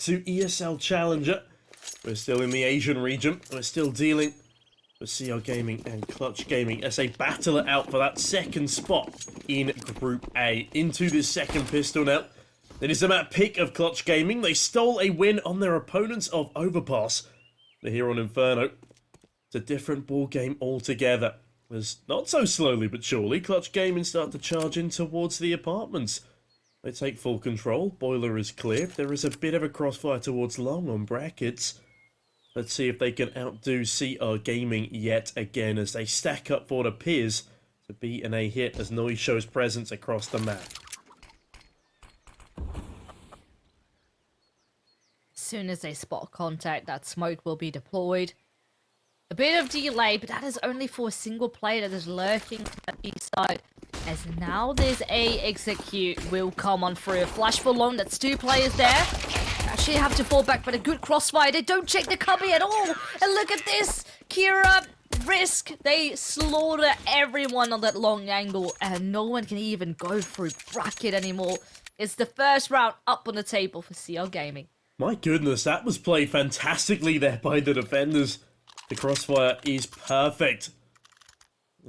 to ESL Challenger. We're still in the Asian region. We're still dealing with CR Gaming and Clutch Gaming as they battle it out for that second spot in Group A. Into this second pistol now. It is a map pick of Clutch Gaming. They stole a win on their opponents of Overpass. They're here on Inferno. It's a different ball game altogether. As not so slowly but surely, Clutch Gaming start to charge in towards the apartments. They take full control. Boiler is cleared. There is a bit of a crossfire towards Long on brackets. Let's see if they can outdo CR Gaming yet again as they stack up for what appears to be an A hit as Noise shows presence across the map. As soon as they spot contact, that smoke will be deployed. A bit of delay, but that is only for a single player that is lurking at the side. As now this A execute will come on through. A flash for Long, that's two players there. Actually have to fall back, but a good crossfire. They don't check the cubby at all. And look at this. Kira, Risk, they slaughter everyone on that long angle. And no one can even go through bracket anymore. It's the first round up on the table for CR Gaming. My goodness, that was played fantastically there by the defenders. The crossfire is perfect.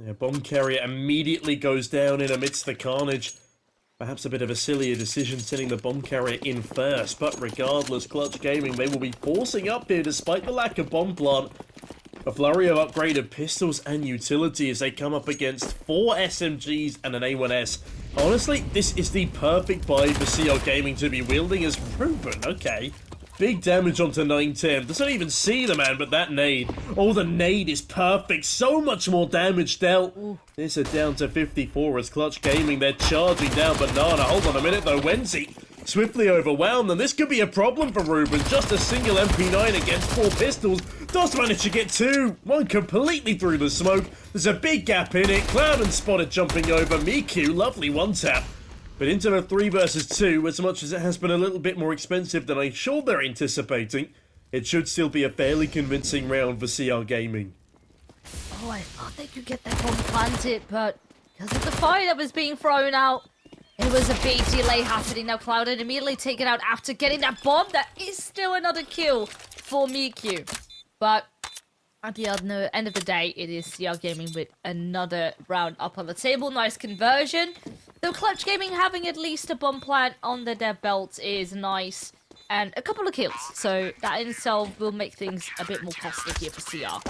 Yeah, bomb carrier immediately goes down in amidst the carnage. Perhaps a bit of a sillier decision sending the bomb carrier in first, but regardless, Clutch Gaming, they will be forcing up here despite the lack of bomb plant. A flurry of upgraded pistols and utility as they come up against 4 SMGs and an A1S. Honestly, this is the perfect buy for CR Gaming to be wielding as Ruben, okay. Big damage onto 910. Doesn't even see the man, but that nade. Oh, the nade is perfect. So much more damage dealt. This is down to 54 as Clutch Gaming. They're charging down Banana. Hold on a minute, though. Wenzi swiftly overwhelmed, and this could be a problem for Ruben. Just a single MP9 against 4 pistols. Does manage to get 2. One completely through the smoke. There's a big gap in it. Cloud and Spotted jumping over. Miku, lovely one-tap. But into the 3 versus 2, as much as it has been a little bit more expensive than I'm sure they're anticipating, it should still be a fairly convincing round for CR Gaming. Oh, I thought they could get that bomb planted, but because of the fire that was being thrown out, it was a big delay happening. Now Cloud had immediately taken out after getting that bomb. That is still another kill for Miku. But at the end of the day, it is CR Gaming with another round up on the table. Nice conversion. Though Clutch Gaming having at least a bomb plant under their belt is nice. And a couple of kills. So that in itself will make things a bit more costly here for CR.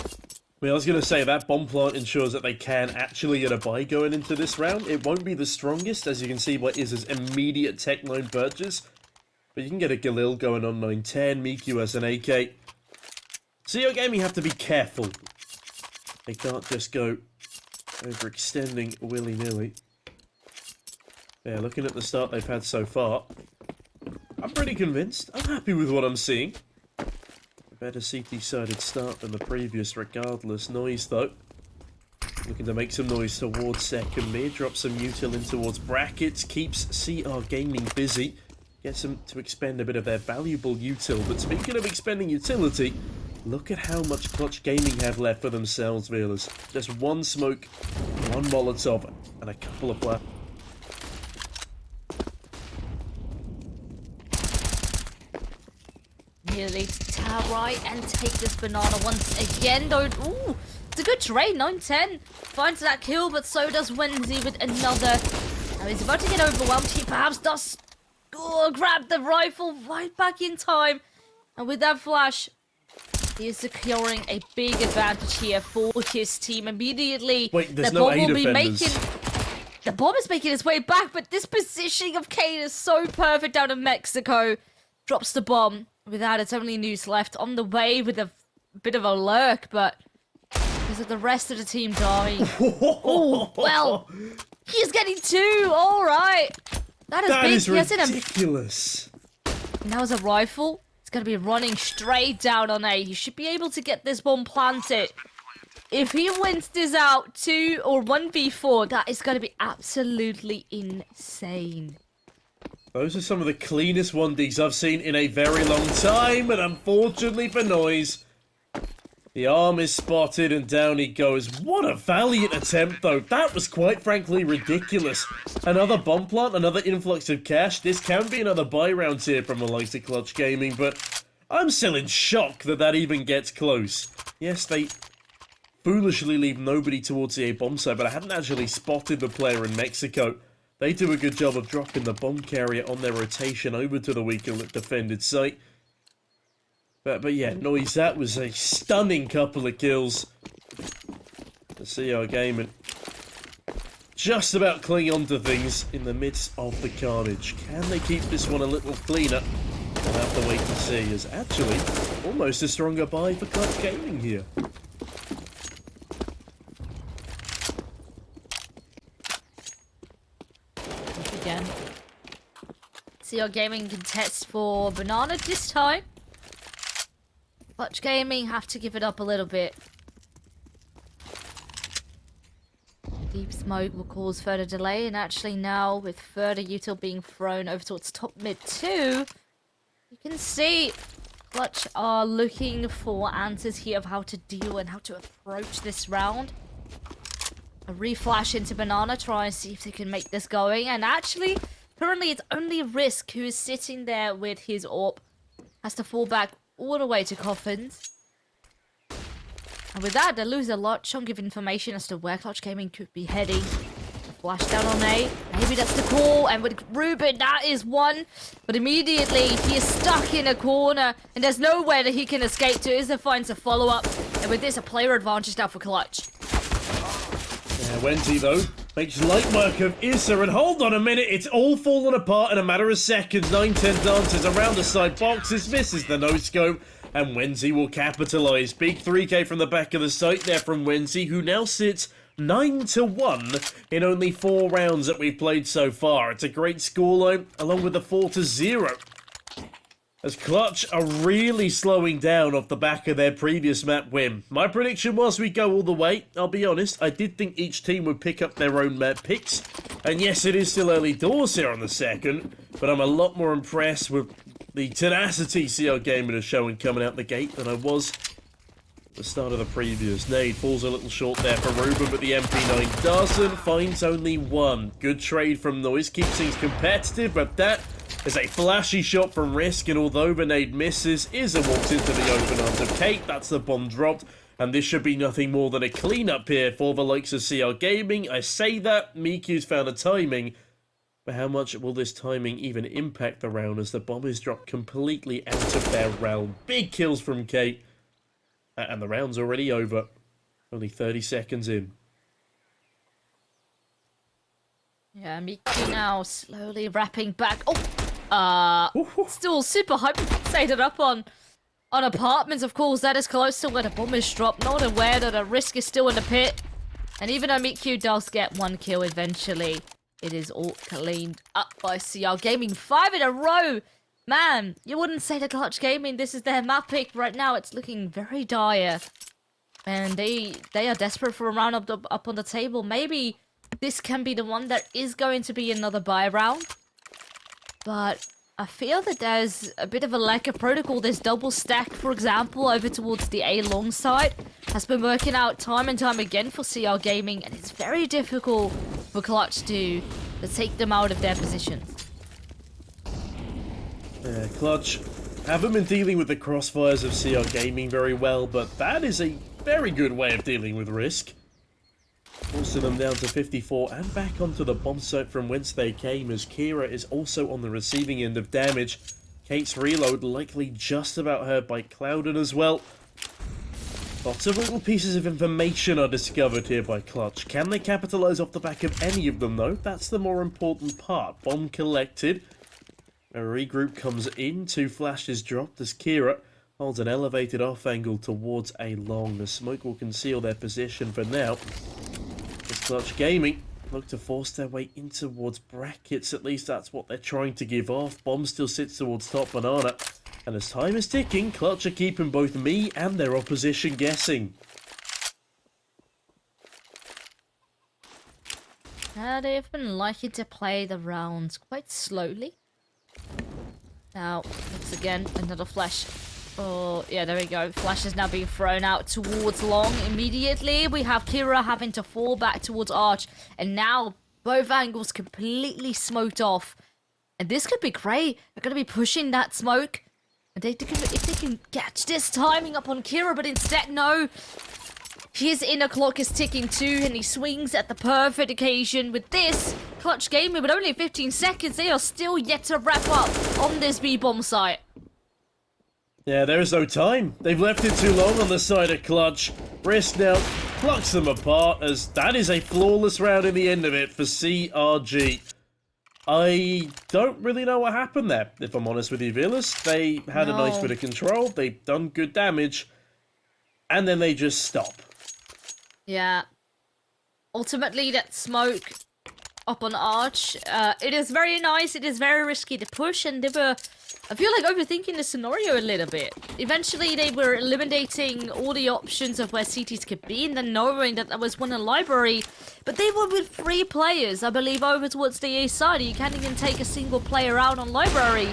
Well, I was going to say, that bomb plant ensures that they can actually get a buy going into this round. It won't be the strongest, as you can see by Iz's immediate Tech 9 purchase. But you can get a Galil going on 910, Miku has an AK. CR Gaming have to be careful. They can't just go overextending willy-nilly. Yeah, looking at the start they've had so far, I'm pretty convinced. I'm happy with what I'm seeing. A better CT-sided start than the previous regardless. Noise, though. Looking to make some noise towards second mid. Drop some util in towards brackets. Keeps CR Gaming busy. Gets them to expend a bit of their valuable util. But speaking of expending utility, look at how much Clutch Gaming have left for themselves, viewers. Just one smoke, one Molotov, and a couple of flash. Nearly to right and take this banana once again. Don't. Ooh, it's a good trade. 9-10 finds that kill, but so does Wenzi with another. Now he's about to get overwhelmed. He perhaps does grab the rifle right back in time, and with that flash, he is securing a big advantage here for his team. Immediately, wait, there's the no bomb A will be defenders. making. The bomb is making its way back, but this positioning of Kane is so perfect down in Mexico. Drops the bomb. Without its only news left on the way with a bit of a lurk, but because of the rest of the team dying. Oh, well, he's getting 2. All right. That is big. That is ridiculous. Now as a rifle, it's going to be running straight down on A. He should be able to get this bomb planted. If he wins this out 2 or 1v4, that is going to be absolutely insane. Those are some of the cleanest 1Ds I've seen in a very long time, and unfortunately for Noise, The arm is spotted and down he goes. What a valiant attempt though. That was quite frankly ridiculous. Another bomb plant, another influx of cash. This can be another buy round here from the likes of Clutch Gaming, but I'm still in shock that that even gets close. Yes, they foolishly leave nobody towards the A bomb site, but I hadn't actually spotted the player in Mexico. They do a good job of dropping the bomb carrier on their rotation over to the weaker defended site. But yeah, Noise, that was a stunning couple of kills. To see our game and just about cling on to things in the midst of the carnage. Can they keep this one a little cleaner? We'll have to wait to see, as actually almost a stronger buy for Clutch Gaming here. Again. CR Gaming contest for Banana this time. Clutch Gaming have to give it up a little bit. Deep smoke will cause further delay, and actually now with further util being thrown over towards top mid 2, you can see Clutch are looking for answers here of how to deal and how to approach this round. A reflash into Banana, try and see if they can make this going, and actually currently it's only Risk who is sitting there with his AWP, has to fall back all the way to Coffins. And with that, they lose a lot chunk of information as to where Clutch Gaming could be heading. Flash down on A. Maybe that's the call. And with Ruben, that is one. But immediately, he is stuck in a corner. And there's nowhere that he can escape to. Izza finds a follow-up. And with this, a player advantage now for Clutch. Yeah, Wenty, though, makes light work of Izza. And hold on a minute, it's all fallen apart in a matter of seconds. 9-10 dances around the side boxes, misses the no-scope. And Wenzy will capitalise. Big 3k from the back of the site there from Wenzy, who now sits 9-1 in only 4 rounds that we've played so far. It's a great scoreline, along with the 4-0. As Clutch are really slowing down off the back of their previous map win. My prediction was we go all the way. I'll be honest, I did think each team would pick up their own map picks. And yes, it is still early doors here on the second, but I'm a lot more impressed with the tenacity CR Gaming is showing coming out the gate than I was at the start of the previous. Nade falls a little short there for Ruben, but the MP9 doesn't, finds only one. Good trade from Noise, keeps things competitive, but that is a flashy shot from Risk, and although the nade misses, Izza walks into the open arms of Kate. That's the bomb dropped, and this should be nothing more than a cleanup here for the likes of CR Gaming. I say that, Miku's found a timing, but how much will this timing even impact the round as the bomb is dropped completely out of their realm? Big kills from Kate, and the round's already over. Only 30 seconds in. Yeah, Miku now slowly wrapping back. Still super hyper-fixated up on apartments, of course. That is close to where the bomb is dropped. Not aware that a Risk is still in the pit. And even though Miku does get one kill eventually, it is all cleaned up by CR Gaming. 5 in a row! Man, you wouldn't say the Clutch Gaming, this is their map pick right now. It's looking very dire. And they are desperate for a round up on the table. Maybe this can be the one that is going to be another buy round. But I feel that there's a bit of a lack of protocol. This double stack, for example, over towards the A long side has been working out time and time again for CR Gaming, and it's very difficult for Clutch to take them out of their positions. Clutch haven't been dealing with the crossfires of CR Gaming very well, but that is a very good way of dealing with Risk. Forcing them down to 54 and back onto the bomb site from whence they came, as Kira is also on the receiving end of damage. Kate's reload likely just about hurt by Clouden as well. Lots of little pieces of information are discovered here by Clutch. Can they capitalise off the back of any of them though? That's the more important part. Bomb collected. A regroup comes in, 2 flashes dropped as Kira holds an elevated off angle towards A long. The smoke will conceal their position for now. As Clutch Gaming look to force their way in towards brackets, at least that's what they're trying to give off. Bomb still sits towards top Banana, and as time is ticking, Clutch are keeping both me and their opposition guessing. They've been liking to play the rounds quite slowly. Now, once again, another flash Oh, yeah, there we go. Flash is now being thrown out towards long immediately. We have Kira having to fall back towards Arch. And now both angles completely smoked off. And this could be great. They're going to be pushing that smoke. And if they can catch this timing up on Kira, but instead, no. His inner clock is ticking too, and he swings at the perfect occasion. With this, Clutch Gaming, with only 15 seconds, they are still yet to wrap up on this B-bomb site. Yeah, there is no time. They've left it too long on the side of Clutch. Risk now plucks them apart, as that is a flawless round in the end of it for CRG. I don't really know what happened there, if I'm honest with you, Villas. They had a nice bit of control, they've done good damage, and then they just stop. Yeah. Ultimately, that smoke up on Arch, it is very nice, it is very risky to push, and they were, I feel like, overthinking the scenario a little bit. Eventually, they were eliminating all the options of where CTs could be, and then knowing that there was one in library, but they were with 3 players, I believe, over towards the A side. You can't even take a single player out on library.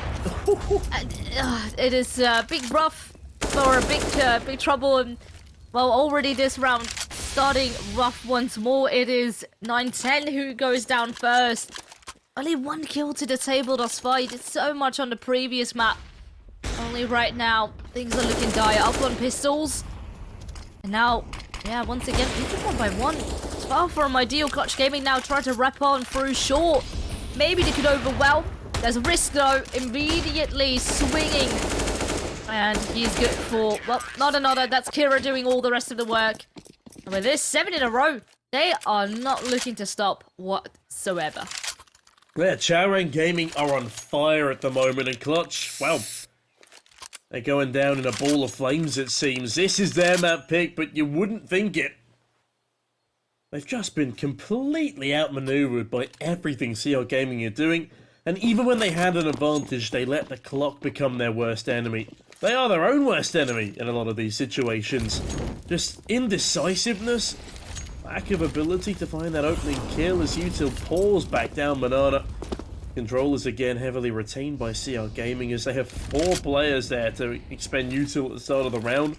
It is big rough for a big trouble, and, well, already this round starting rough once more. It is 9-10 who goes down first. Only 1 kill to the table thus far. He did so much on the previous map. Only right now, things are looking dire. Up on pistols. And now, yeah, once again, beaten 1 by 1. It's far from ideal. Clutch Gaming now trying to wrap on through short. Maybe they could overwhelm. There's a risk though. Immediately swinging. And he's good for, well, not another. That's Kira doing all the rest of the work. And with this 7 in a row, they are not looking to stop whatsoever. Yeah, Chowrang Gaming are on fire at the moment, and Clutch, well, they're going down in a ball of flames, it seems. This is their map pick, but you wouldn't think it. They've just been completely outmaneuvered by everything CR Gaming are doing, and even when they had an advantage, they let the clock become their worst enemy. They are their own worst enemy in a lot of these situations. Just indecisiveness, lack of ability to find that opening kill as Util pours back down Banana. Control is again heavily retained by CR Gaming as they have 4 players there to expend Util at the start of the round.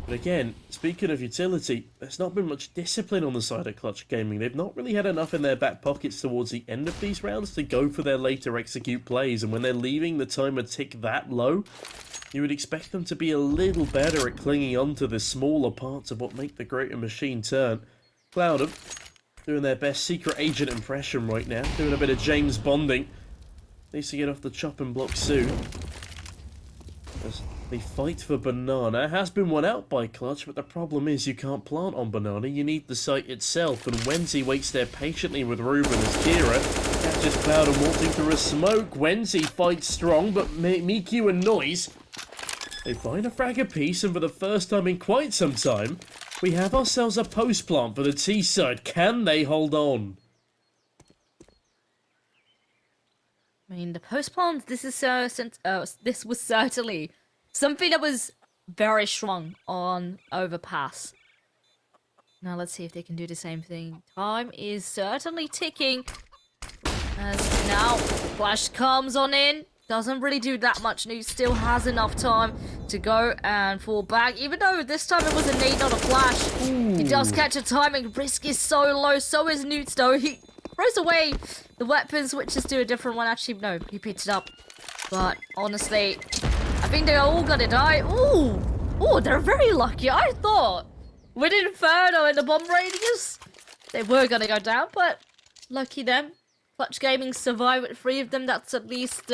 But again, speaking of utility, there's not been much discipline on the side of Clutch Gaming. They've not really had enough in their back pockets towards the end of these rounds to go for their later execute plays, and when they're leaving the timer tick that low, you would expect them to be a little better at clinging on to the smaller parts of what make the greater machine turn. Cloudham doing their best secret agent impression right now, doing a bit of James Bonding. Needs to get off the chopping block soon. As the fight for Banana has been won out by Clutch, but the problem is you can't plant on Banana, you need the site itself, and Wenzy waits there patiently with Ruben as Kira catches Cloudham walking through a smoke. Wenzy fights strong, but Miku and Noise, they find a frag apiece, and for the first time in quite some time, we have ourselves a post plant for the T side. Can they hold on? I mean, the post plant, this was certainly something that was very strong on Overpass. Now let's see if they can do the same thing. Time is certainly ticking. As now, Flash comes on in. Doesn't really do that much. Newt still has enough time to go and fall back. Even though this time it was a nade, not a flash. Ooh. He does catch a timing. Risk is so low. So is Newt though. He throws away the weapon, switches to a different one. Actually, no, he picked it up. But honestly, I think they're all gonna die. Ooh! Ooh, they're very lucky. I thought with Inferno and the bomb radius, they were gonna go down, but lucky them. Clutch Gaming survived with 3 of them. That's at least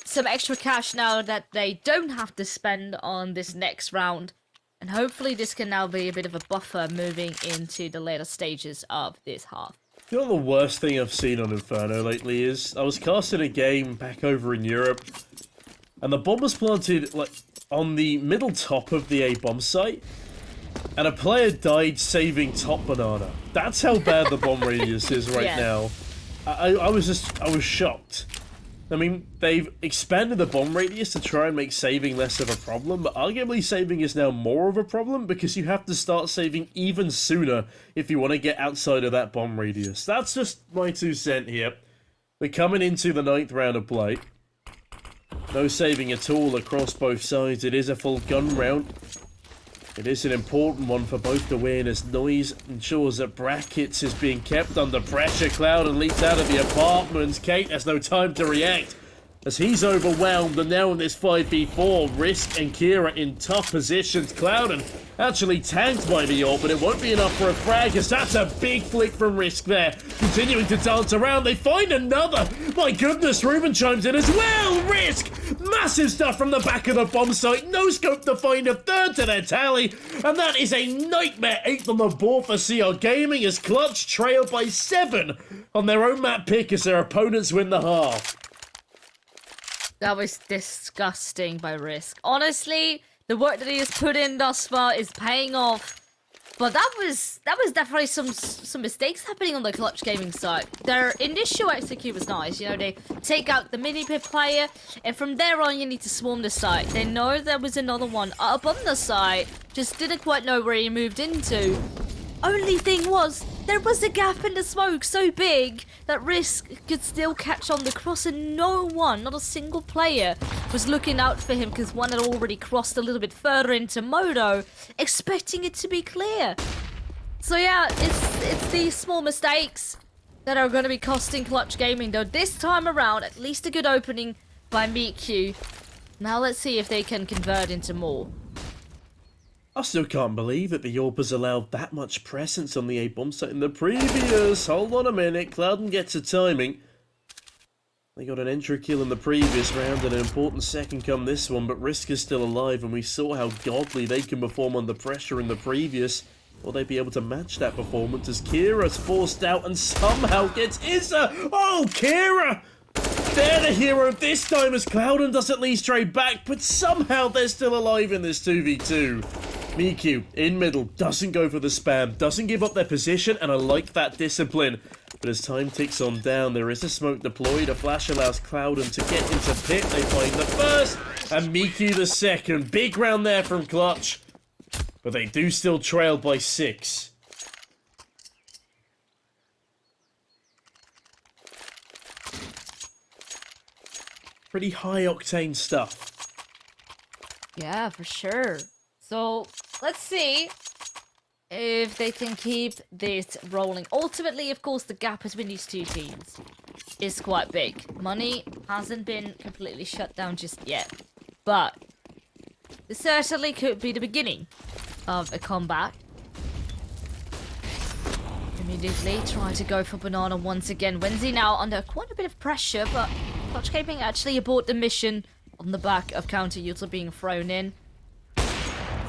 some extra cash now that they don't have to spend on this next round. And hopefully this can now be a bit of a buffer moving into the later stages of this half. You know, the worst thing I've seen on Inferno lately is I was casting a game back over in Europe, and the bomb was planted like on the middle top of the A bomb site, and a player died saving top Banana. That's how bad the bomb radius is right now. I was shocked. I mean, they've expanded the bomb radius to try and make saving less of a problem, but arguably saving is now more of a problem because you have to start saving even sooner if you want to get outside of that bomb radius. That's just my 2 cents here. We're coming into the 9th round of play. No saving at all across both sides. It is a full gun round. It is an important one for both to win as Noise ensures that Brackets is being kept under pressure. Clouden leaps out of the apartments. Kate has no time to react as he's overwhelmed, and now in this 5v4, Risk and Kira in tough positions. Clouden actually tanked by the ult, but it won't be enough for a frag as that's a big flick from Risk there. Continuing to dance around, they find another. My goodness, Ruben chimes in as well. Risk, massive stuff from the back of the bomb site. No scope to find a third to their tally, and that is a nightmare 8th on the board for CR Gaming as Clutch trail by 7 on their own map pick as their opponents win the half. That was disgusting by Risk. Honestly, the work that he has put in thus far is paying off. But that was definitely some mistakes happening on the Clutch Gaming side. Their initial execute was nice. You know, they take out the mini-pit player, and from there on you need to swarm the site. They know there was another one up on the site, just didn't quite know where he moved into. Only thing was, there was a gap in the smoke so big that Risk could still catch on the cross, and no one, not a single player, was looking out for him because one had already crossed a little bit further into Modo, expecting it to be clear. So yeah, it's these small mistakes that are going to be costing Clutch Gaming, though this time around, at least a good opening by Miku. Now let's see if they can convert into more. I still can't believe that the Yorpers allowed that much presence on the A bomb site in the previous. Hold on a minute, Clouden gets a timing. They got an entry kill in the previous round and an important second come this one, but Risk is still alive and we saw how godly they can perform under pressure in the previous. Will they be able to match that performance as Kira's forced out and somehow gets Issa? Oh, Kira! They're the hero this time as Clouden does at least trade back, but somehow they're still alive in this 2v2. Miku, in middle, doesn't go for the spam, doesn't give up their position, and I like that discipline. But as time ticks on down, there is a smoke deployed, a flash allows Clouden to get into pit, they find the first, and Miku the second. Big round there from Clutch, but they do still trail by 6. Pretty high octane stuff. Yeah, for sure. So let's see if they can keep this rolling. Ultimately, of course, the gap between these two teams is quite big. Money hasn't been completely shut down just yet, but this certainly could be the beginning of a comeback. Immediately try to go for Banana once again. Wenzi now under quite a bit of pressure, but Clutch Gaming actually abort the mission on the back of counter util being thrown in.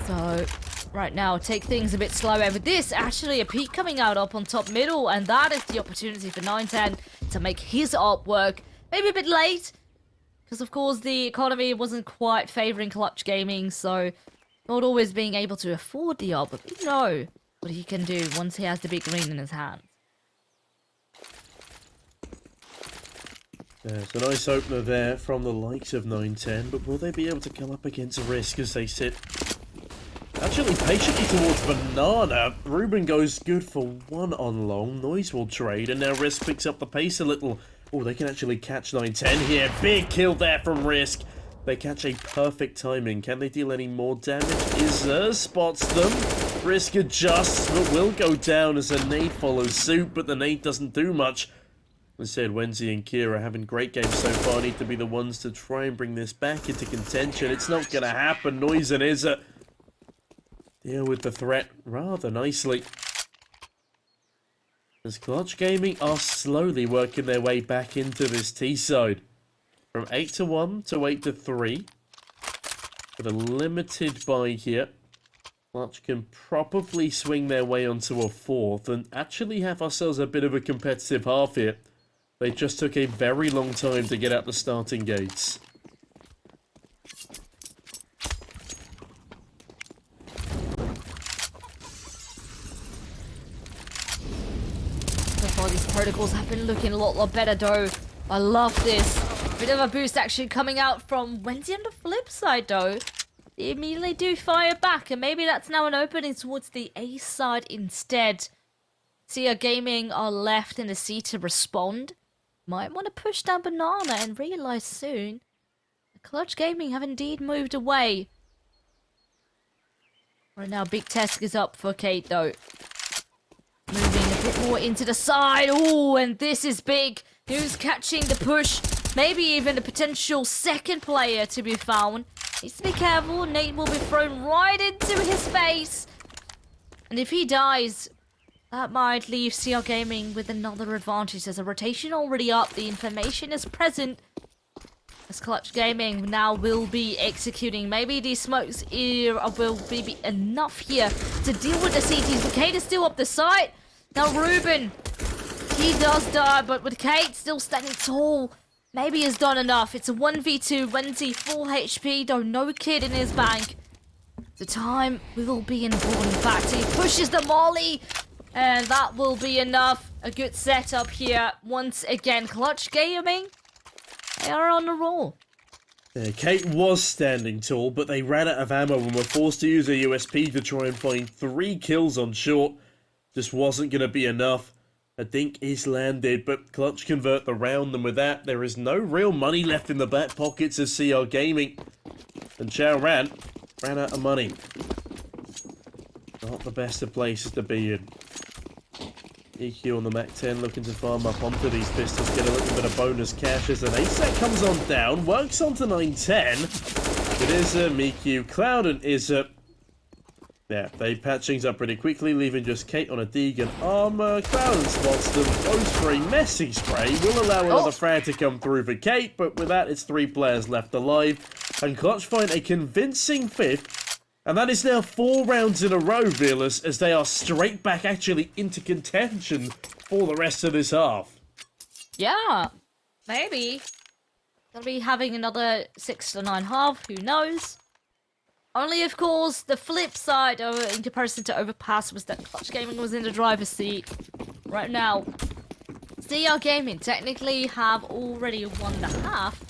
So right now take things a bit slower. With this actually a peak coming out up on top middle, and that is the opportunity for 910 to make his art work. Maybe a bit late, because of course the economy wasn't quite favouring Clutch Gaming, so not always being able to afford the art, but we know what he can do once he has the big green in his hands. There's a nice opener there from the likes of 910, but will they be able to come up against a Risk as they sit actually patiently towards Banana? Ruben goes good for 1 on long, Noise will trade, and now Risk picks up the pace a little. Oh, they can actually catch 910 here. Big kill there from Risk. They catch a perfect timing. Can they deal any more damage? Izza spots them. Risk adjusts, but will go down as a nade follows suit, but the nade doesn't do much. As I said, Wenzi and Kira having great games so far, need to be the ones to try and bring this back into contention. It's not going to happen. Noise and Izza deal with the threat rather nicely. As Clutch Gaming are slowly working their way back into this T-side. From 8-1 to 8-3. With a limited buy here. Clutch can probably swing their way onto a 4th and actually have ourselves a bit of a competitive half here. They just took a very long time to get out the starting gates. So far these protocols have been looking a lot better though. I love this. Bit of a boost action coming out from Wenzi on the flip side though. They immediately do fire back, and maybe that's now an opening towards the A side instead. CR Gaming are left in the C to respond. Might want to push down Banana and realise soon that Clutch Gaming have indeed moved away. Right now, Big Tesk is up for Kate, though. Moving a bit more into the side. Oh, and this is big. Who's catching the push? Maybe even a potential second player to be found. Needs to be careful. Nate will be thrown right into his face. And if he dies, that might leave CR Gaming with another advantage. There's a rotation already up. The information is present. As Clutch Gaming now will be executing. Maybe these smokes will be enough here to deal with the CTs. But Kate is still up the side. Now Ruben, he does die, but with Kate still standing tall, maybe he's done enough. It's a 1v2, Wendy, full HP, though no kid in his bank. The time will be important factor. He pushes the molly, and that will be enough. A good setup here. Once again, Clutch Gaming, they are on the roll. Yeah, Kate was standing tall, but they ran out of ammo and were forced to use a USP to try and find 3 kills on short. Just wasn't going to be enough. A dink is landed, but Clutch convert the round, and with that, there is no real money left in the back pockets of CR Gaming. And Chow ran out of money. Not the best of places to be in. EQ on the Mac 10 looking to farm up onto these pistols, get a little bit of bonus cash as an ASEC comes on down, works onto 910. It is Miku, Cloud and Izza. Yeah, they patch things up pretty quickly, leaving just Kate on a Deegan armor. Cloud and spots them, goes for a messy spray, will allow another frag to come through for Kate, but with that, it's 3 players left alive. And Clutch find a convincing 5th, and that is now 4 rounds in a row, Velas, as they are straight back actually into contention for the rest of this half. Yeah, maybe. They'll be having another 6 to 9 half, who knows? Only, of course, the flip side in comparison to Overpass was that Clutch Gaming was in the driver's seat. Right now, CR Gaming technically have already won the half.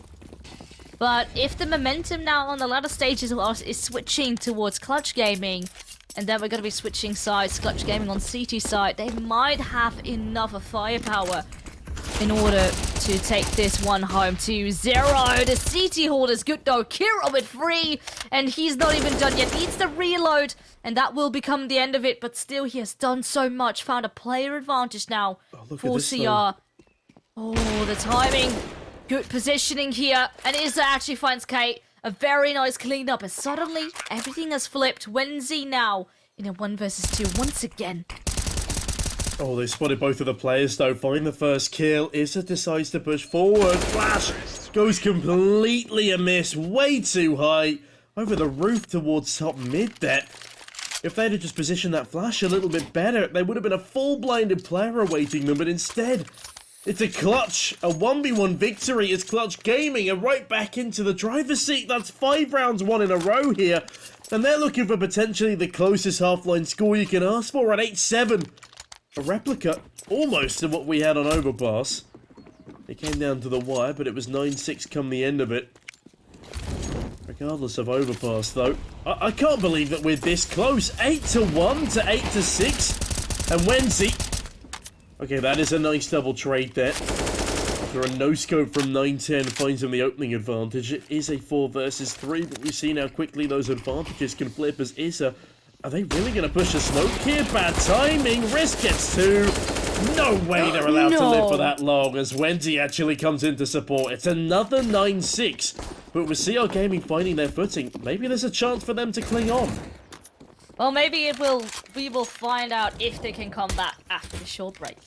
But if the momentum now on the latter stages is switching towards Clutch Gaming, and then we're going to be switching sides, Clutch Gaming on CT side, they might have enough of firepower in order to take this one home to 0. The CT holder's good though. Kira with 3, and he's not even done yet. Needs to reload, and that will become the end of it. But still, he has done so much. Found a player advantage now for CR. Oh, the timing. Good positioning here. And Izza actually finds Kate. A very nice cleanup, as suddenly everything has flipped. Wenzi now in a 1 versus 2 once again. Oh, they spotted both of the players, though. Find the first kill. Izza decides to push forward. Flash goes completely amiss. Way too high. Over the roof towards top mid there. If they'd have just positioned that flash a little bit better, there would have been a full blinded player awaiting them. But instead, it's a Clutch. A 1v1 victory is Clutch Gaming. And right back into the driver's seat. That's 5 rounds won in a row here. And they're looking for potentially the closest half-line score you can ask for at 8-7. A replica, almost, of what we had on Overpass. It came down to the wire, but it was 9-6 come the end of it. Regardless of Overpass, though, I can't believe that we're this close. 8-1 to 8-6. And Wenzi. Okay, that is a nice double trade there. After a no-scope from 9-10 finds him the opening advantage. It is a 4 versus 3, but we've seen how quickly those advantages can flip as Izza. Are they really going to push a smoke here? Bad timing. Risk gets 2. No way they're allowed to live for that long as Wendy actually comes in to support. It's another 9-6. But with CR Gaming finding their footing, maybe there's a chance for them to cling on. Well, maybe we will find out if they can come back after the short break.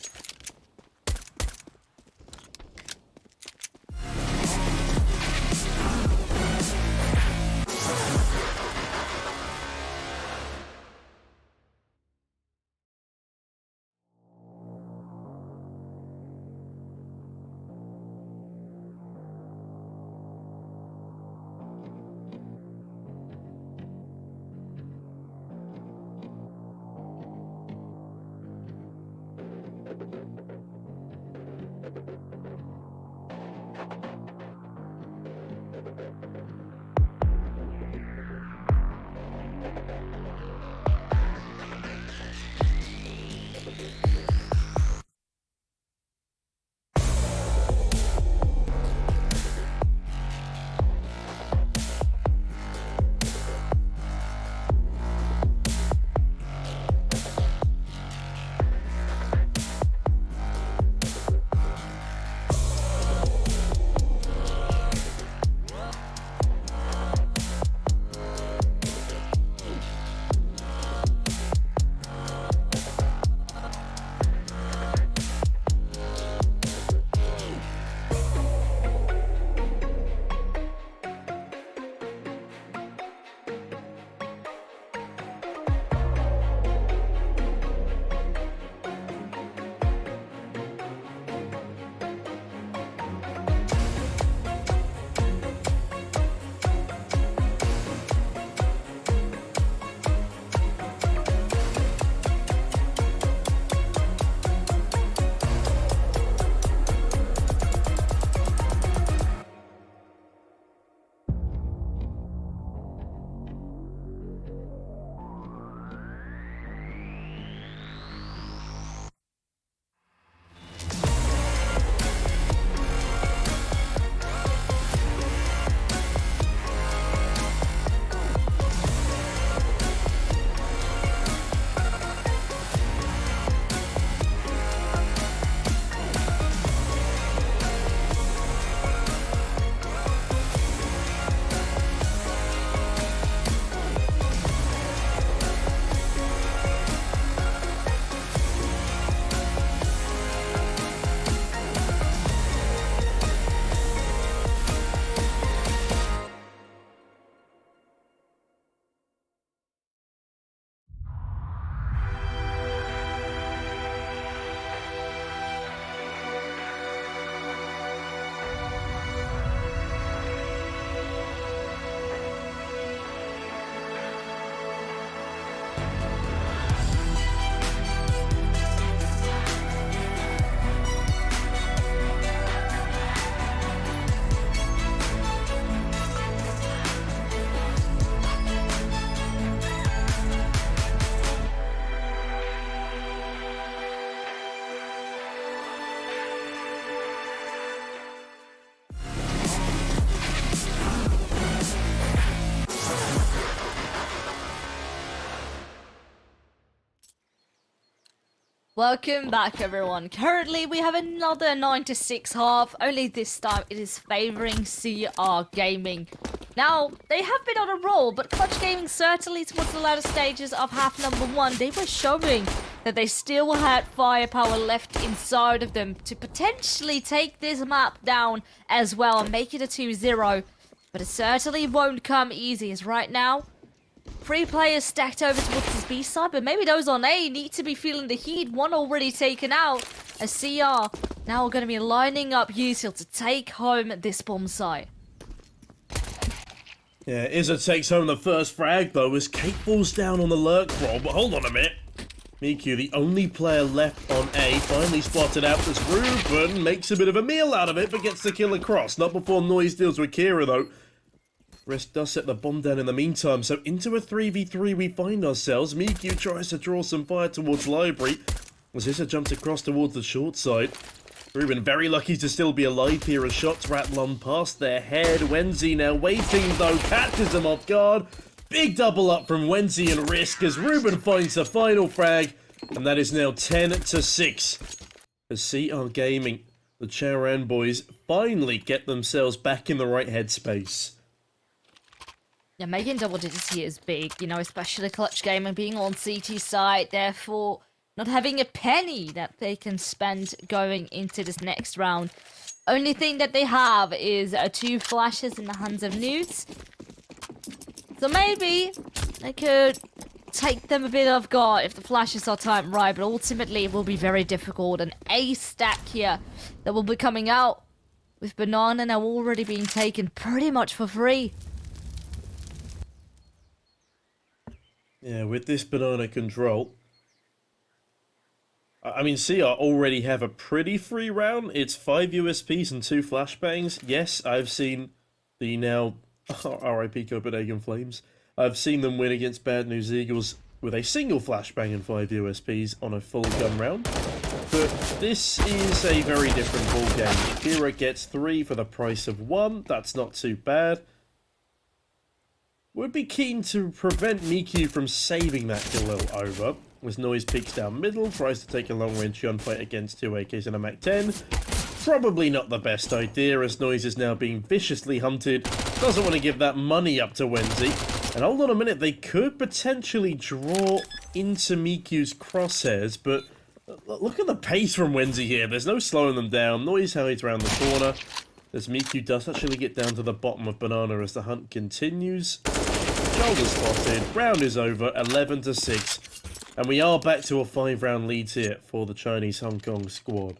Welcome back, everyone. Currently, we have another 9-6 half. Only this time, it is favoring CR Gaming. Now, they have been on a roll, but Clutch Gaming certainly towards the latter stages of half number 1, they were showing that they still had firepower left inside of them to potentially take this map down as well and make it a 2-0. But it certainly won't come easy, as right now, 3 players stacked over towards this B side, but maybe those on A need to be feeling the heat. One already taken out. A CR now going to be lining up Util to take home this bomb site. Yeah, Izza takes home the first frag though as Kate falls down on the lurk roll, but hold on a minute. Miku, the only player left on A, finally spotted out as Ruben makes a bit of a meal out of it, but gets the kill across. Not before Noise deals with Kira though. Risk does set the bomb down in the meantime, so into a 3v3 we find ourselves. Miku tries to draw some fire towards Library, as Issa jumps across towards the short side. Ruben very lucky to still be alive here as shots rattle on past their head. Wenzi now waiting though, catches him off guard. Big double up from Wenzi and Risk as Ruben finds the final frag, and that is now 10-6. As CR Gaming, the Charan boys, finally get themselves back in the right headspace. Yeah, making double digits here is big, you know, especially Clutch Gaming being on CT side, therefore not having a penny that they can spend going into this next round. Only thing that they have is 2 flashes in the hands of Nudes. So maybe they could take them a bit off guard if the flashes are timed right, but ultimately it will be very difficult. An A stack here that will be coming out with Banana now already being taken pretty much for free. Yeah, with this banana control, I mean, CR already have a pretty free round. It's 5 USPs and 2 flashbangs. Yes, I've seen the now RIP Copenhagen Flames. I've seen them win against Bad News Eagles with a single flashbang and 5 USPs on a full gun round. But this is a very different ballgame. Kira gets 3 for the price of 1. That's not too bad. Would be keen to prevent Miku from saving that kill over, as Noise peeks down middle, tries to take a long-range gunfight against 2 AKs and a MAC-10. Probably not the best idea, as Noise is now being viciously hunted. Doesn't want to give that money up to Wenzi. And hold on a minute, they could potentially draw into Miku's crosshairs, but look at the pace from Wenzi here. There's no slowing them down. Noise hides around the corner, as Miku does actually get down to the bottom of Banana as the hunt continues. Shoulder spotted, round is over, 11-6, and we are back to a 5-round lead here for the Chinese Hong Kong squad.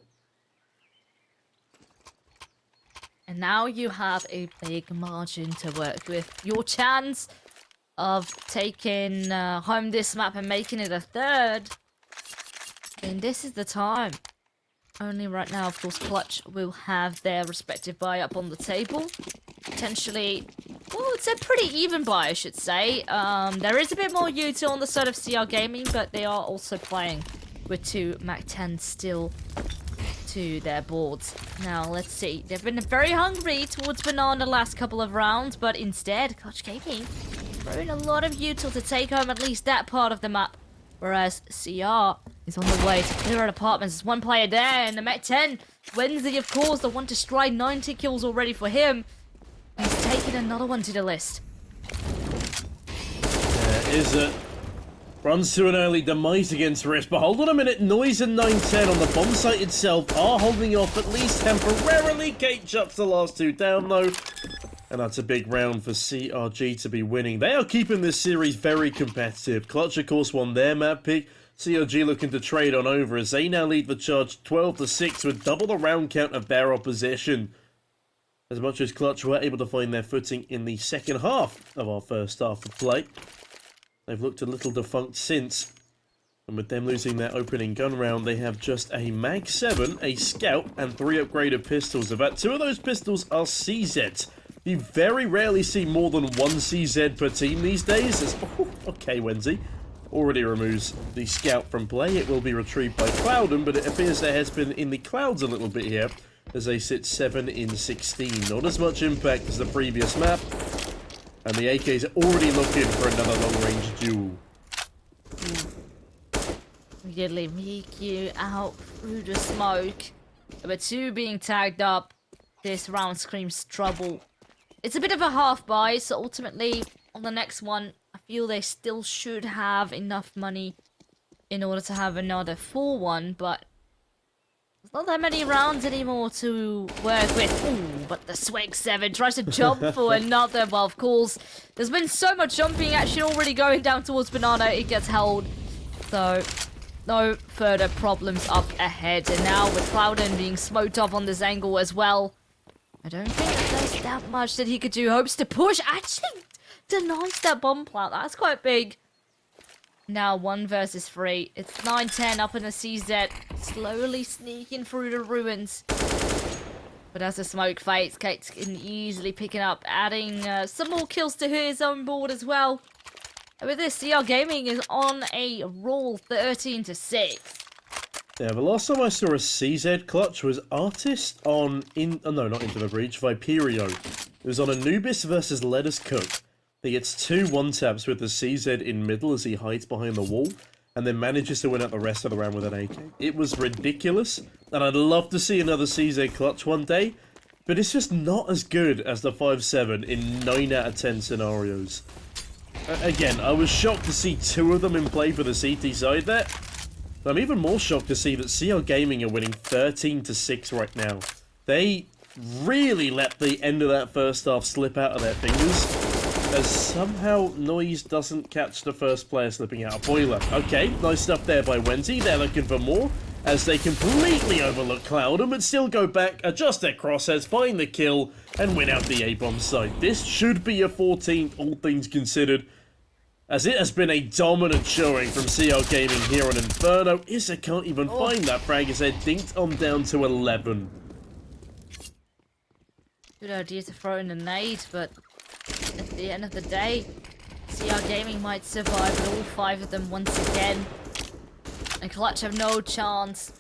And now you have a big margin to work with. Your chance of taking home this map and making it a 3rd, and this is the time. Only right now, of course, Clutch will have their respective buy up on the table. Potentially, well, it's a pretty even buy, I should say. There is a bit more util on the side of CR Gaming, but they are also playing with 2 MAC-10 still to their boards. Now, let's see. They've been very hungry towards Banana the last couple of rounds, but instead, Clutch Gaming throwing a lot of util to take home at least that part of the map. Whereas CR is on the way to clear out apartments. There's 1 player there, and the MAC-10, Wednesday, of course, the one to stride, 90 kills already for him. He's taking another one to the list. Izza runs to an early demise against Risk, but hold on a minute, Noise and 910 on the bomb site itself are holding off at least temporarily. Kate shuts the last 2 down though, and that's a big round for CRG to be winning. They are keeping this series very competitive. Clutch, of course, won their map pick. CRG looking to trade on over as they now lead the charge 12-6 with double the round count of their opposition. As much as Clutch were able to find their footing in the second half of our first half of play, they've looked a little defunct since. And with them losing their opening gun round, they have just a Mag-7, a Scout, and 3 upgraded pistols. About 2 of those pistols are CZs. You very rarely see more than 1 CZ per team these days. As, oh, okay, Wenzi already removes the Scout from play. It will be retrieved by Clouden, but it appears their head's been in the clouds a little bit here, as they sit 7-16. Not as much impact as the previous map. And the AK's already looking for another long-range duel. Immediately make you out through the smoke. Number 2 being tagged up. This round screams trouble. It's a bit of a half buy, so ultimately on the next one, I feel they still should have enough money in order to have another full one, but there's not that many rounds anymore to work with. Ooh, but the Swag 7 tries to jump for another. Well, of course, there's been so much jumping action already going down towards Banana. It gets held. So, no further problems up ahead. And now with Clouden being smoked off on this angle as well, I don't think that there's that much that he could do. Hopes to push. Actually denies that bomb plant. That's quite big. Now 1 versus 3. It's 9-10 up in the CZ. Slowly sneaking through the ruins. But as the smoke fades, Kate's can easily pick it up, adding some more kills to his own board as well. And with this, CR Gaming is on a roll, 13-6. Yeah, the last time I saw a CZ clutch was Artist on, no, not Into the Breach, Viperio. It was on Anubis versus Let Us Cook. He gets 2 one-taps with the CZ in middle as he hides behind the wall, and then manages to win out the rest of the round with an AK. It was ridiculous, and I'd love to see another CZ clutch one day, but it's just not as good as the 5-7 in 9 out of 10 scenarios. Again, I was shocked to see 2 of them in play for the CT side there. I'm even more shocked to see that CL Gaming are winning 13-6 right now. They really let the end of that first half slip out of their fingers, as somehow Noise doesn't catch the first player slipping out a boiler. Okay, nice stuff there by Wenzy. They're looking for more, as they completely overlook Clouden, but still go back, adjust their crosshairs, find the kill, and win out the A-bomb site. This should be a 14th, all things considered, as it has been a dominant showing from CL Gaming here on Inferno. Issa can't even find that frag as they're dinked on down to 11. Good idea to throw in a nade, but at the end of the day, CL Gaming might survive with all 5 of them once again. And Clutch have no chance,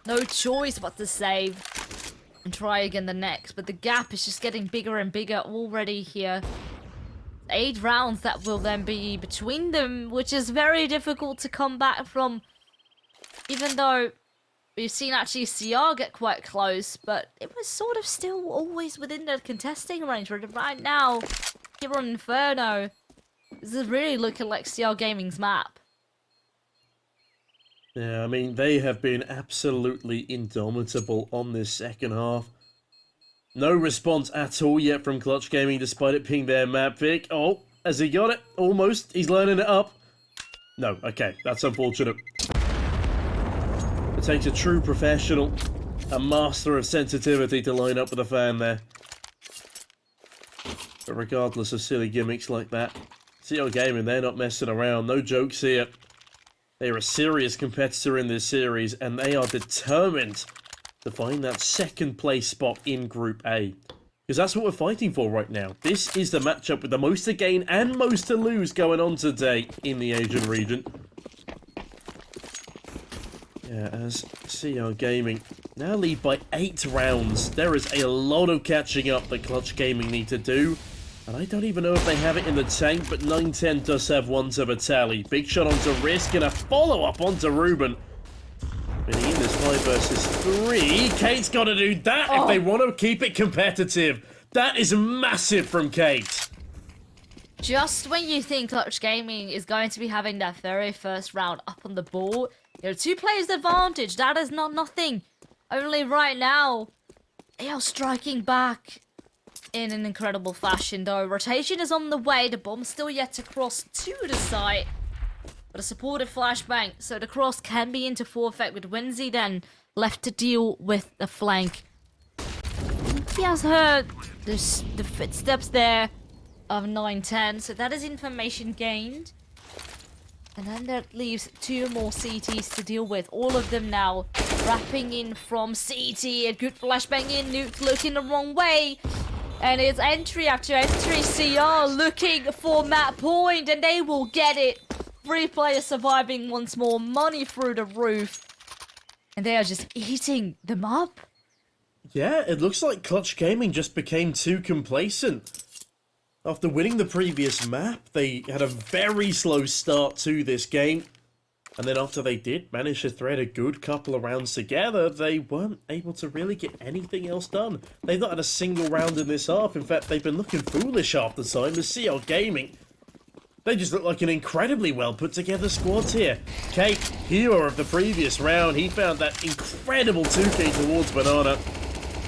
no choice but to save and try again the next. But the gap is just getting bigger and bigger already here. 8 rounds that will then be between them, which is very difficult to come back from. Even though we've seen actually CR get quite close, but it was sort of still always within the contesting range. But right now, here on Inferno, this is really looking like CR Gaming's map. Yeah, I mean, they have been absolutely indomitable on this second half. No response at all yet from Clutch Gaming, despite it being their map pick. Oh, has he got it? Almost. He's lining it up. No, okay, that's unfortunate. It takes a true professional, a master of sensitivity to line up with a fan there. But regardless of silly gimmicks like that, CL Gaming, they're not messing around. No jokes here. They are a serious competitor in this series, and they are determined to find that second place spot in Group A. Because that's what we're fighting for right now. This is the matchup with the most to gain and most to lose going on today in the Asian region. Yeah, as CR Gaming now lead by 8 rounds. There is a lot of catching up that Clutch Gaming need to do. And I don't even know if they have it in the tank, but 9-10 does have one to the tally. Big shot onto Risk and a follow-up onto Ruben. Winning in this 5 versus 3. Kate's got to do that if they want to keep it competitive. That is massive from Kate. Just when you think Clutch Gaming is going to be having that very first round up on the board, you know, 2 players advantage. That is not nothing. Only right now, they are striking back in an incredible fashion, though. Rotation is on the way. The bomb's still yet to cross to the site. But a supported flashbang, so the cross can be into full effect with Wenzy then left to deal with the flank. He has heard the footsteps there of 9-10, so that is information gained. And then that leaves 2 more CTs to deal with. All of them now wrapping in from CT. A good flashbang in, Nuke looking the wrong way. And it's entry after entry. CR looking for map point, and they will get it. 3 players surviving once more, money through the roof. And they are just eating them up. Yeah, it looks like Clutch Gaming just became too complacent. After winning the previous map, they had a very slow start to this game. And then after they did manage to thread a good couple of rounds together, they weren't able to really get anything else done. They've not had a single round in this half. In fact, they've been looking foolish half the time. The CR Gaming, they just look like an incredibly well put together squad here. Cake, hero of the previous round, he found that incredible 2K towards Banana.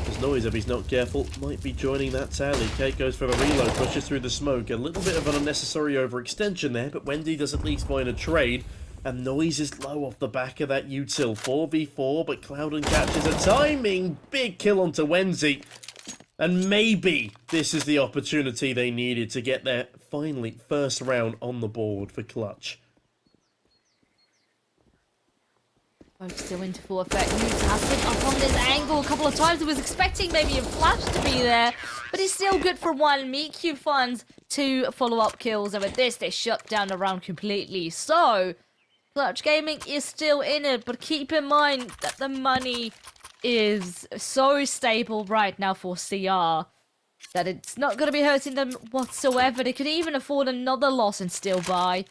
As Noise, if he's not careful, might be joining that tally. Cake goes for the reload, pushes through the smoke. A little bit of an unnecessary overextension there, but Wendy does at least find a trade. And Noise is low off the back of that util. 4v4, but Clouden catches a timing big kill onto Wendy. And maybe this is the opportunity they needed to get their, finally, first round on the board for Clutch. Both still into full effect. News has been up on this angle a couple of times. He was expecting maybe a flash to be there, but he's still good for one. MeQ funds 2 follow-up kills, and with this, they shut down the round completely. So Clutch Gaming is still in it, but keep in mind that the money is so stable right now for CR that it's not going to be hurting them whatsoever. They could even afford another loss and still buy.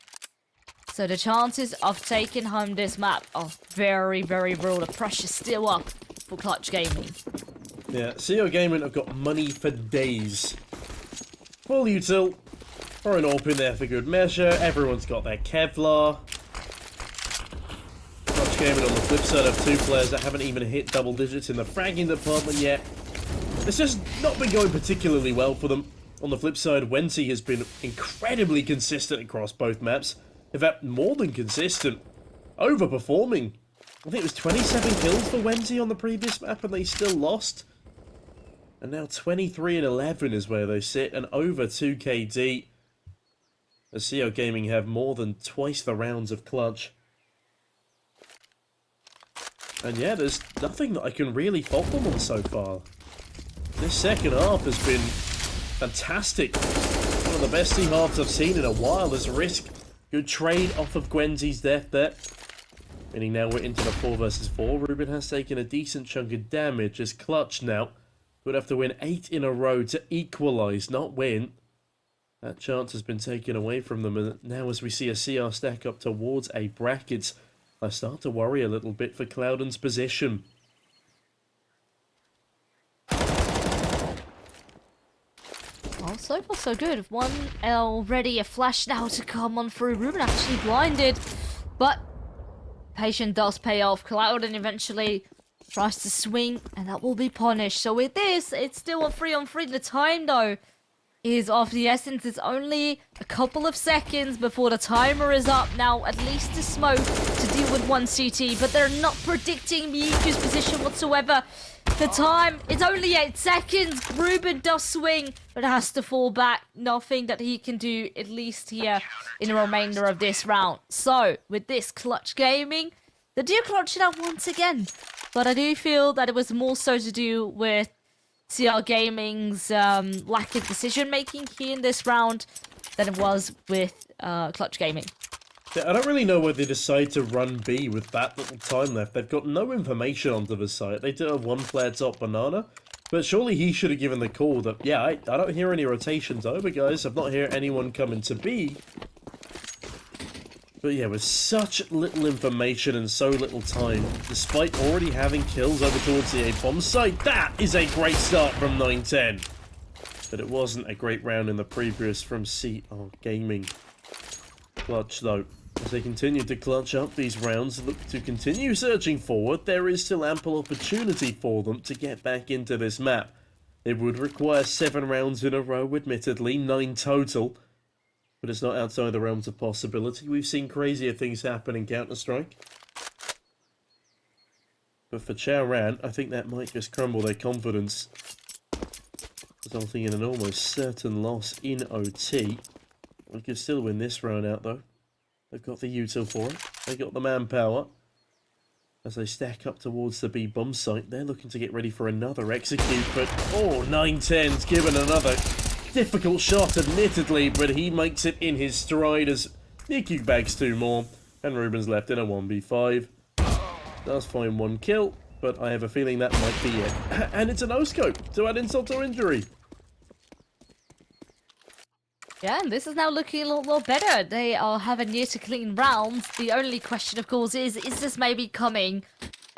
So the chances of taking home this map are very, very real. The pressure's still up for Clutch Gaming. Yeah, CR Gaming have got money for days. Full util. Throw an AWP in there for good measure. Everyone's got their Kevlar. Clutch Gaming on the flip side of 2 players that haven't even hit double digits in the fragging department yet. It's just not been going particularly well for them. On the flip side, Wenty has been incredibly consistent across both maps. In fact, more than consistent. Overperforming. I think it was 27 kills for Wenty on the previous map and they still lost. And now 23 and 11 is where they sit, and over 2 KD. As CR Gaming have more than twice the rounds of Clutch. And yeah, there's nothing that I can really fault them on so far. This second half has been fantastic. One of the best team halves I've seen in a while. There's a risk. Good trade off of Gwenzy's death there. Meaning now we're into the 4 versus 4. Ruben has taken a decent chunk of damage as Clutch now would have to win 8 in a row to equalise, not win. That chance has been taken away from them, and now as we see a CR stack up towards a bracket, I start to worry a little bit for Clouden's position. Well, so far so good. 1L ready, a flash now to come on through. Ruben actually blinded, but patience does pay off. Clouden eventually tries to swing, and that will be punished. So with this, it's still a 3-on-3. The time, though, is of the essence. It's only a couple of seconds before the timer is up. Now, at least the smoke to deal with 1 CT, but they're not predicting MeQ's position whatsoever. The time, it's only 8 seconds. Ruben does swing, but has to fall back. Nothing that he can do, at least here in the remainder of this round. So, with this, Clutch Gaming, they do clutch it out once again. But I do feel that it was more so to do with CR Gaming's lack of decision-making here in this round than it was with Clutch Gaming. Yeah, I don't really know why they decide to run B with that little time left. They've got no information onto the site. They do have 1 player top Banana, but surely he should have given the call that, yeah, I don't hear any rotations over, guys. I've not heard anyone coming to B. But yeah, with such little information and so little time, despite already having kills over towards the A-bomb site, that is a great start from 9-10. But it wasn't a great round in the previous from CR Gaming. Clutch, though, as they continue to clutch up these rounds and look to continue searching forward, there is still ample opportunity for them to get back into this map. It would require 7 rounds in a row, admittedly, 9 total. But it's not outside the realms of possibility. We've seen crazier things happen in Counter-Strike. But for Chaoran, I think that might just crumble their confidence, resulting in an almost certain loss in OT. We could still win this round out, though. They've got the util for it. They got the manpower. As they stack up towards the B bomb site, they're looking to get ready for another execute, but oh, 9-10's given another difficult shot, admittedly, but he makes it in his stride as MeQ bags 2 more, and Ruben's left in a 1v5. Does find 1 kill, but I have a feeling that might be it. And it's a no-scope to add insult to injury. Yeah, and this is now looking a lot better. They are having near to clean rounds. The only question, of course, is this maybe coming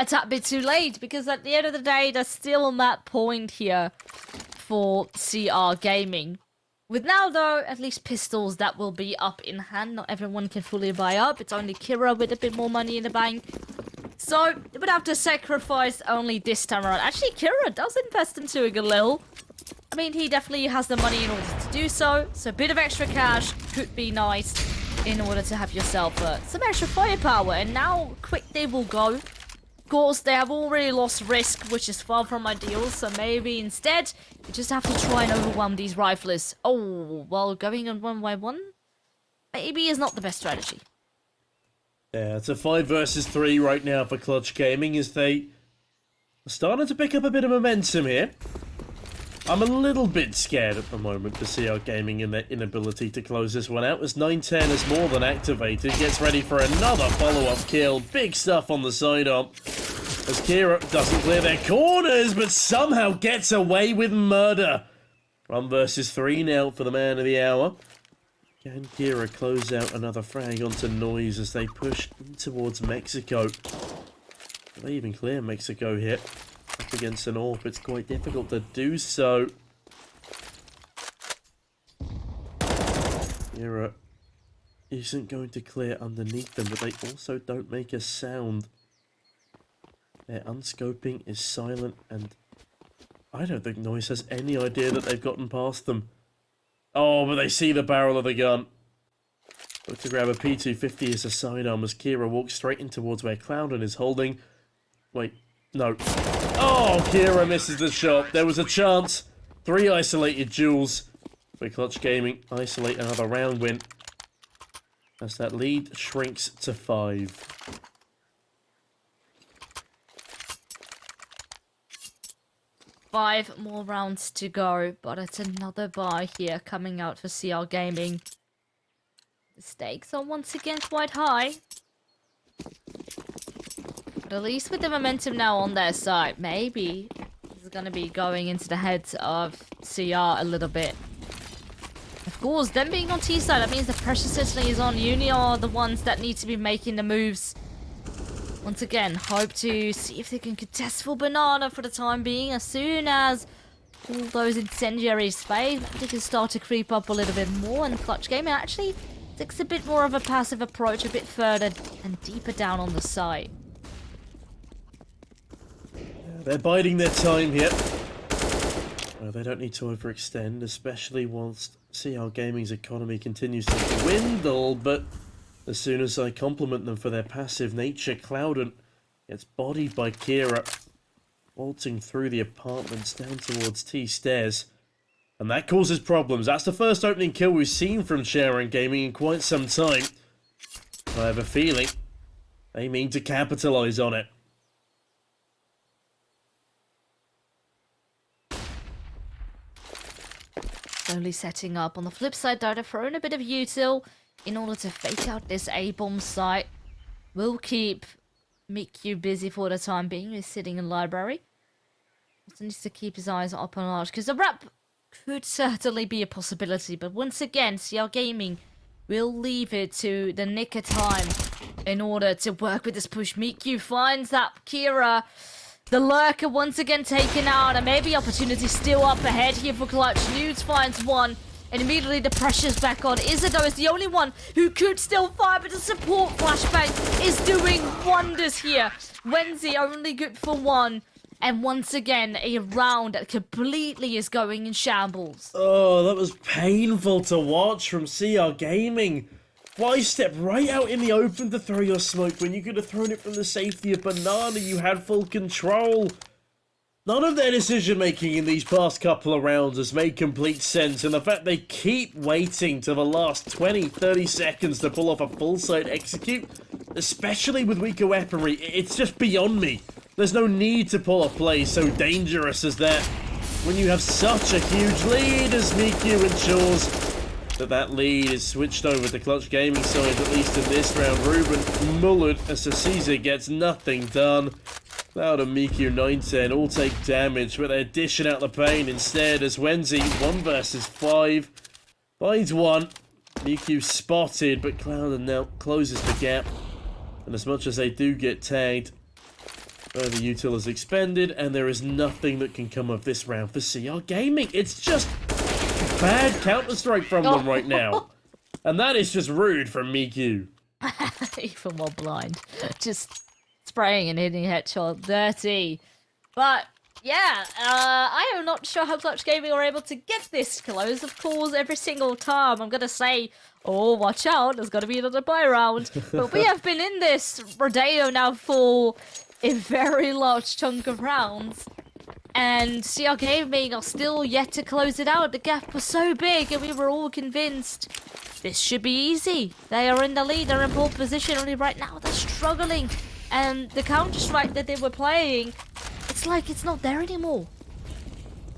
a tad bit too late? Because at the end of the day, there's still on that point here for CR Gaming. With now, though, at least pistols that will be up in hand. Not everyone can fully buy up. It's only Kira with a bit more money in the bank. So, they would have to sacrifice only this time around. Actually, Kira does invest into a Galil. I mean, he definitely has the money in order to do so. So a bit of extra cash could be nice in order to have yourself some extra firepower. And now, quick they will go. Of course, they have already lost risk, which is far from ideal. So maybe instead, you just have to try and overwhelm these riflers. Oh, well, going on 1v1 maybe is not the best strategy. Yeah, it's a 5 versus 3 right now for Clutch Gaming as they are starting to pick up a bit of momentum here. I'm a little bit scared at the moment to see our Gaming and their inability to close this one out as 910 is more than activated, gets ready for another follow-up kill. Big stuff on the sidearm as Kira doesn't clear their corners but somehow gets away with murder. 1 versus 3 now for the man of the hour. Can Kira close out another frag onto Noise as they push in towards Mexico? Will they even clear Mexico here? Up against an AWP, it's quite difficult to do so. Kira isn't going to clear underneath them, but they also don't make a sound. Their unscoping is silent, and I don't think Noise has any idea that they've gotten past them. Oh, but they see the barrel of the gun. Look to grab a P250 as a sidearm as Kira walks straight in towards where Clouden is holding. Wait, no. Oh, Kira misses the shot. There was a chance. 3 isolated duels. For Clutch Gaming, isolate another round win. As that lead shrinks to 5. Five more rounds to go, but it's another buy here coming out for CR Gaming. The stakes are once again quite high. But at least with the momentum now on their side, maybe this is going to be going into the heads of CR a little bit. Of course, them being on T side, that means the pressure certainly is on. Uni are the ones that need to be making the moves. Once again, hope to see if they can contest for Banana for the time being. As soon as all those incendiaries fade, they can start to creep up a little bit more. And Clutch Gaming actually takes a bit more of a passive approach, a bit further and deeper down on the side. They're biding their time here. Well, they don't need to overextend, especially whilst CR Gaming's economy continues to dwindle, but as soon as I compliment them for their passive nature, Clouden gets bodied by Kira, waltzing through the apartments down towards T stairs. And that causes problems. That's the first opening kill we've seen from Sharon Gaming in quite some time. I have a feeling they mean to capitalise on it. Slowly setting up. On the flip side, though, they're throwing a bit of util in order to fake out this A-bomb site. We'll keep Miku busy for the time being. He's sitting in library. Also needs to keep his eyes up on large, because the wrap could certainly be a possibility. But once again, CR Gaming will leave it to the nick of time in order to work with this push. Miku finds that Kira, the lurker, once again taken out, and maybe opportunity still up ahead here for Clutch. Nudes finds one. And immediately the pressure's back on. Izado is the only one who could still fire, but the support flashbang is doing wonders here. Wenzi only good for 1. And once again, a round that completely is going in shambles. Oh, that was painful to watch from CR Gaming. Why step right out in the open to throw your smoke when you could have thrown it from the safety of Banana? You had full control. None of their decision-making in these past couple of rounds has made complete sense, and the fact they keep waiting to the last 20, 30 seconds to pull off a full-site execute, especially with weaker weaponry, it's just beyond me. There's no need to pull a play so dangerous as that when you have such a huge lead, as Miku ensures that lead is switched over to Clutch Gaming side, at least in this round. Ruben mullered as Caesar gets nothing done. Cloud and Miku 910 all take damage, but they're dishing out the pain instead as Wenzi 1 versus 5. Finds one. Miku spotted, but Cloud now closes the gap. And as much as they do get tagged, the util is expended, and there is nothing that can come of this round for CR Gaming. It's just bad Counter-Strike from them right now. And that is just rude from Miku. Even more blind. Just spraying and hitting headshot. Dirty. But, yeah, I am not sure how Clutch Gaming are able to get this close. Of course, every single time I'm going to say, oh, watch out, there's going to be another buy round. But we have been in this rodeo now for a very large chunk of rounds. And CR Gaming are still yet to close it out. The gap was so big and we were all convinced this should be easy. They are in the lead, they're in pole position, only right now they're struggling. And the Counter-Strike that they were playing, it's like it's not there anymore.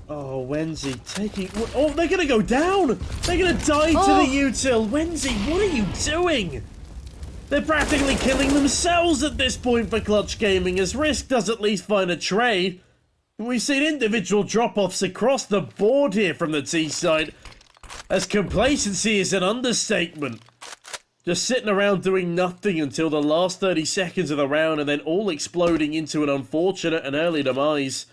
Oh, Wenzi taking... Oh, they're going to go down! They're going to die to the util! Wenzi, what are you doing? They're practically killing themselves at this point for Clutch Gaming, as Risk does at least find a trade. We've seen individual drop-offs across the board here from the T side, as complacency is an understatement. Just sitting around doing nothing until the last 30 seconds of the round and then all exploding into an unfortunate and early demise.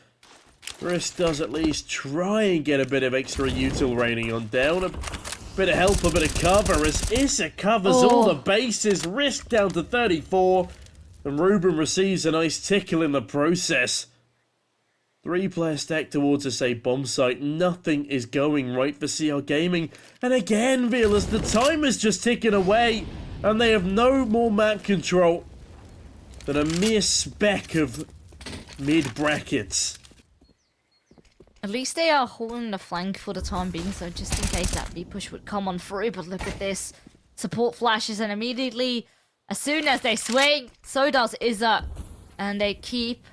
Risk does at least try and get a bit of extra util raining on down. A bit of help, a bit of cover as Issa covers all the bases. Risk down to 34 and Ruben receives a nice tickle in the process. 3-player stack towards a safe bomb site. Nothing is going right for CR Gaming. And again, Velas, the time is just ticking away. And they have no more map control than a mere speck of mid-brackets. At least they are holding the flank for the time being, so just in case that B-push would come on through. But look at this. Support flashes and immediately, as soon as they swing, so does Izza. And they keep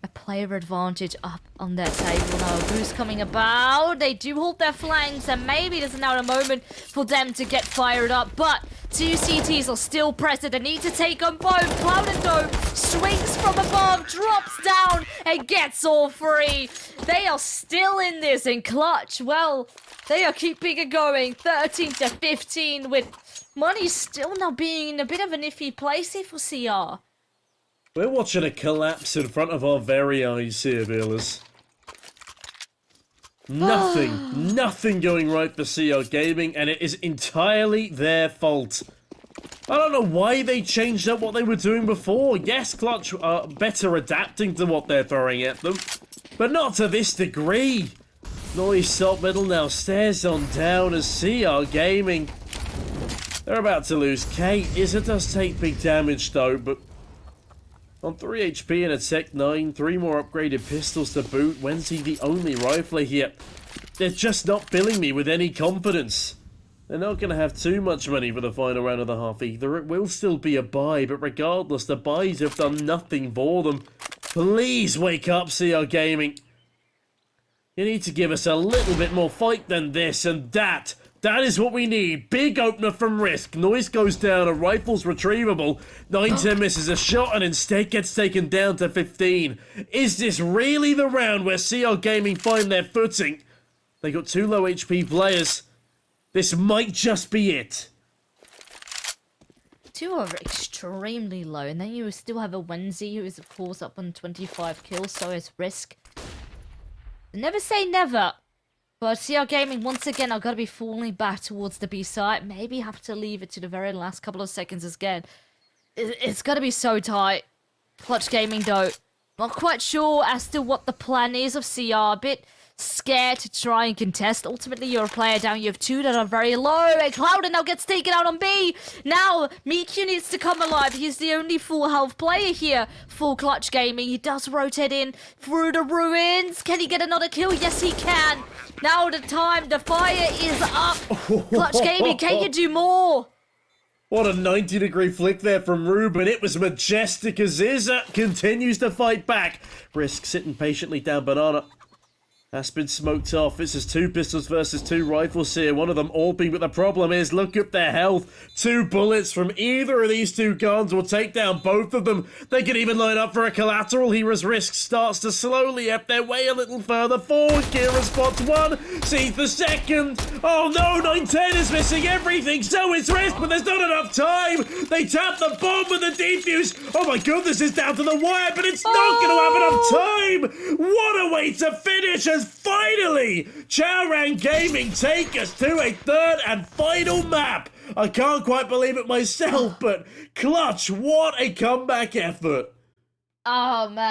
a player advantage up on their table now. A boost coming about. They do hold their flanks, and maybe there's now a moment for them to get fired up. But two CTs are still present. They need to take on both. Cloud and Dome swings from above, drops down, and gets all three. They are still in this, and Clutch, well, they are keeping it going. 13 to 15, with money still now being in a bit of an iffy place here for CR. We're watching a collapse in front of our very eyes here, Velas. Nothing going right for CR Gaming, and it is entirely their fault. I don't know why they changed up what they were doing before. Yes, Clutch are better adapting to what they're throwing at them, but not to this degree. Noise top middle now stares on down as CR Gaming. They're about to lose K. Izza does take big damage though, but on 3 HP and a Tech 9, 3 more upgraded pistols to boot. Wenzi the only rifler here. They're just not filling me with any confidence. They're not going to have too much money for the final round of the half either. It will still be a buy, but regardless, the buys have done nothing for them. Please wake up, CR Gaming. You need to give us a little bit more fight than this, and that is what we need. Big opener from Risk. Noise goes down, a rifle's retrievable. 9-10 misses a shot and instead gets taken down to 15. Is this really the round where CR Gaming find their footing? They got 2 low HP players. This might just be it. 2 are extremely low, and then you still have a Wenzi who is of course up on 25 kills, so is Risk. Never say never. But CR Gaming, once again, are going to be falling back towards the B side. Maybe have to leave it to the very last couple of seconds again. It's going to be so tight. Clutch Gaming, though, not quite sure as to what the plan is of CR. A bit scared to try and contest. Ultimately, you're a player down. You have 2 that are very low. And Cloud now gets taken out on B. Now, Miku needs to come alive. He's the only full health player here for Clutch Gaming. He does rotate in through the ruins. Can he get another kill? Yes, he can. Now the fire is up. Clutch Gaming, can you do more? What a 90-degree flick there from Ruben. It was majestic as Izza continues to fight back. Risk sitting patiently down banana. That's been smoked off. This is 2 pistols versus 2 rifles here. One of them AWP, but the problem is, look at their health. 2 bullets from either of these 2 guns will take down both of them. They can even line up for a collateral. Hero's Risk starts to slowly ebb their way a little further forward. Kira spots 1, sees the second. Oh no, 910 is missing everything. So is Risk, but there's not enough time. They tap the bomb with the defuse. Oh my goodness, it's down to the wire, but it's not going to have enough time. What a way to finish as finally Chowran Gaming take us to a 3rd and final map. I can't quite believe it myself, but clutch, what a comeback effort. Oh man.